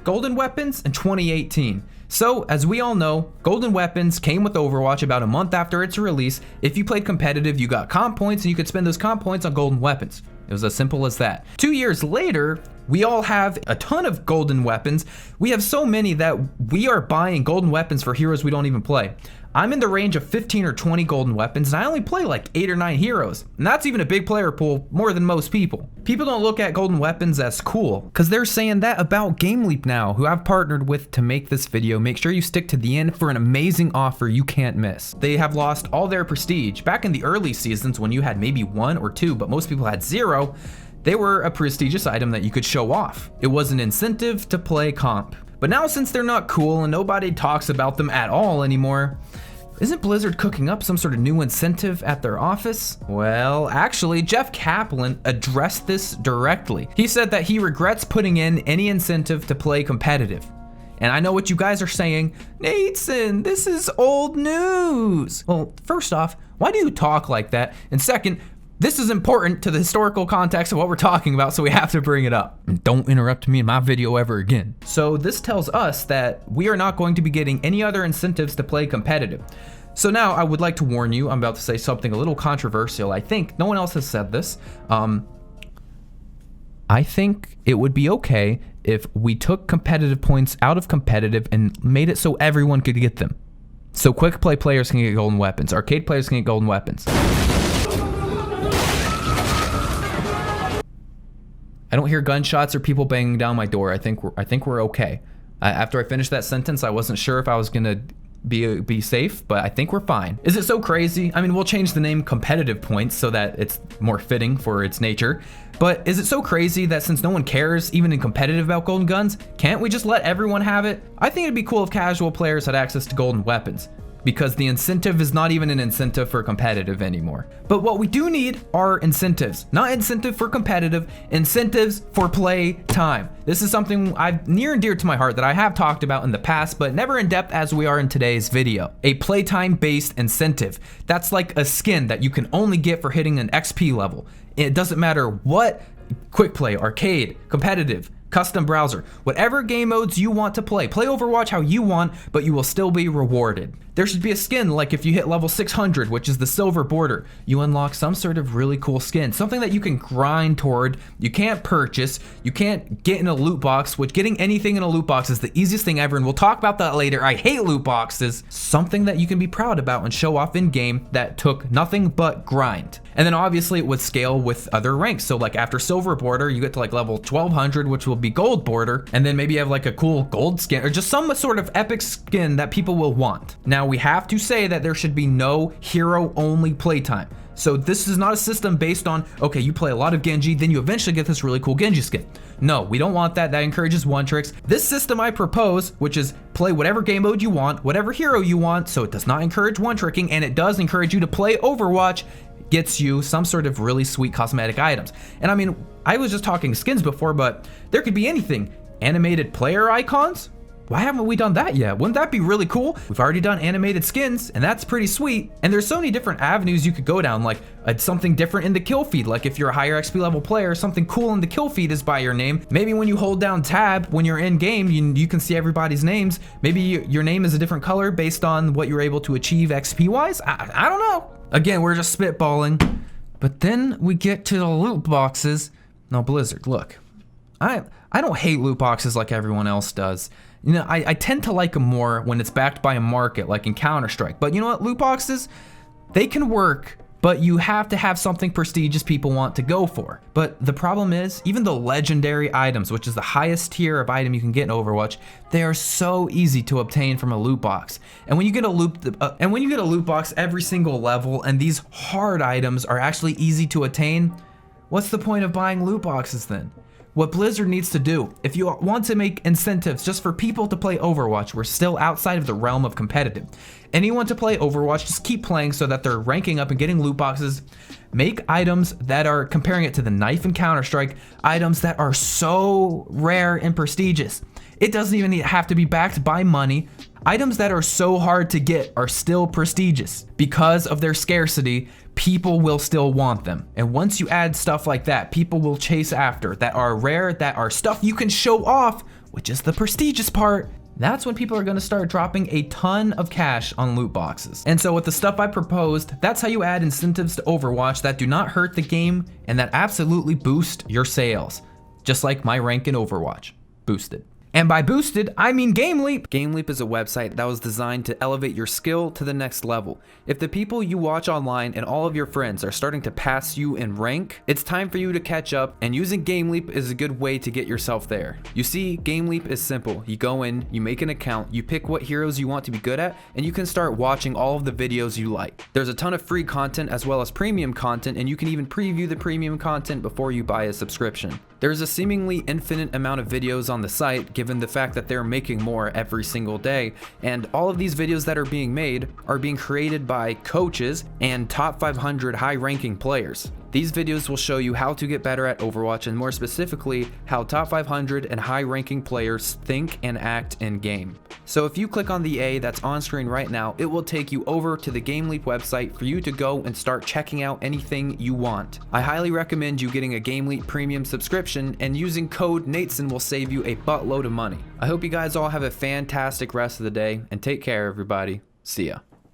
golden weapons in 2018. So, as we all know, golden weapons came with Overwatch about a month after its release. If you played competitive, you got comp points and you could spend those comp points on golden weapons. It was as simple as that. 2 years later, we all have a ton of golden weapons. We have so many that we are buying golden weapons for heroes we don't even play. I'm in the range of 15 or 20 golden weapons, and I only play like 8 or 9 heroes. And that's even a big player pool, more than most people. People don't look at golden weapons as cool, because they're saying that about GameLeap now, who I've partnered with to make this video. Make sure you stick to the end for an amazing offer you can't miss. They have lost all their prestige. Back in the early seasons when you had maybe 1 or 2, but most people had 0, they were a prestigious item that you could show off. It was an incentive to play comp. But now since they're not cool and nobody talks about them at all anymore, isn't Blizzard cooking up some sort of new incentive at their office? Well, actually, Jeff Kaplan addressed this directly. He said that he regrets putting in any incentive to play competitive. And I know what you guys are saying, Nateson, this is old news. Well, first off, why do you talk like that? And second, this is important to the historical context of what we're talking about, so we have to bring it up. And don't interrupt me in my video ever again. So this tells us that we are not going to be getting any other incentives to play competitive. So now I would like to warn you, I'm about to say something a little controversial. I think no one else has said this. I think it would be okay if we took competitive points out of competitive and made it so everyone could get them. So quick play players can get golden weapons, arcade players can get golden weapons. I don't hear gunshots or people banging down my door. I think we're okay. After I finished that sentence, I wasn't sure if I was gonna be safe, but I think we're fine. Is it so crazy? I mean, we'll change the name competitive points so that it's more fitting for its nature. But is it so crazy that since no one cares, even in competitive, about golden guns, can't we just let everyone have it? I think it'd be cool if casual players had access to golden weapons, because the incentive is not even an incentive for competitive anymore. But what we do need are incentives. Not incentive for competitive, incentives for play time. This is something I've near and dear to my heart that I have talked about in the past, but never in depth as we are in today's video. A playtime based incentive. That's like a skin that you can only get for hitting an XP level. It doesn't matter what, quick play, arcade, competitive, custom browser, whatever game modes you want to play. Play Overwatch how you want, but you will still be rewarded. There should be a skin like if you hit level 600, which is the silver border, you unlock some sort of really cool skin, something that you can grind toward, you can't purchase, you can't get in a loot box, which getting anything in a loot box is the easiest thing ever, and we'll talk about that later. I hate loot boxes. Something that you can be proud about and show off in game that took nothing but grind. And then obviously it would scale with other ranks. So like after silver border, you get to like level 1200, which will be gold border. And then maybe you have like a cool gold skin or just some sort of epic skin that people will want. Now we have to say that there should be no hero only playtime. So this is not a system based on, okay, you play a lot of Genji, then you eventually get this really cool Genji skin. No, we don't want that. That encourages one tricks. This system I propose, which is play whatever game mode you want, whatever hero you want, so it does not encourage one tricking, and it does encourage you to play Overwatch, gets you some sort of really sweet cosmetic items. And I mean, I was just talking skins before, but there could be anything. Animated player icons? Why haven't we done that yet? Wouldn't that be really cool? We've already done animated skins, and that's pretty sweet. And there's so many different avenues you could go down, like something different in the kill feed. Like if you're a higher XP level player, something cool in the kill feed is by your name. Maybe when you hold down tab, when you're in game, you can see everybody's names. Maybe your name is a different color based on what you're able to achieve XP wise. I don't know. Again, we're just spitballing. But then we get to the loot boxes. No, Blizzard, look, I don't hate loot boxes like everyone else does. You know, I tend to like them more when it's backed by a market, like in Counter-Strike. But you know what, loot boxes, they can work, but you have to have something prestigious people want to go for. But the problem is, even the legendary items, which is the highest tier of item you can get in Overwatch, they are so easy to obtain from a loot box. And when you get a loot box every single level, and these hard items are actually easy to attain, what's the point of buying loot boxes then? What Blizzard needs to do, if you want to make incentives just for people to play Overwatch, we're still outside of the realm of competitive. Anyone to play Overwatch, just keep playing so that they're ranking up and getting loot boxes. Make items that are, comparing it to the knife in Counter-Strike, items that are so rare and prestigious. It doesn't even have to be backed by money. Items that are so hard to get are still prestigious. Because of their scarcity, people will still want them. And once you add stuff like that, people will chase after, that are rare, that are stuff you can show off which is the prestigious part, that's when people are gonna start dropping a ton of cash on loot boxes. And so with the stuff I proposed, that's how you add incentives to Overwatch that do not hurt the game and that absolutely boost your sales. Just like my rank in Overwatch, boosted. And by boosted, I mean GameLeap. GameLeap is a website that was designed to elevate your skill to the next level. If the people you watch online and all of your friends are starting to pass you in rank, it's time for you to catch up, and using GameLeap is a good way to get yourself there. You see, GameLeap is simple. You go in, you make an account, you pick what heroes you want to be good at, and you can start watching all of the videos you like. There's a ton of free content as well as premium content, and you can even preview the premium content before you buy a subscription. There's a seemingly infinite amount of videos on the site, given the fact that they're making more every single day, and all of these videos that are being made are being created by coaches and top 500 high-ranking players. These videos will show you how to get better at Overwatch, and more specifically, how top 500 and high-ranking players think and act in game. So if you click on the A that's on screen right now, it will take you over to the GameLeap website for you to go and start checking out anything you want. I highly recommend you getting a GameLeap premium subscription, and using code Nateson will save you a buttload of money. I hope you guys all have a fantastic rest of the day, and take care everybody. See ya.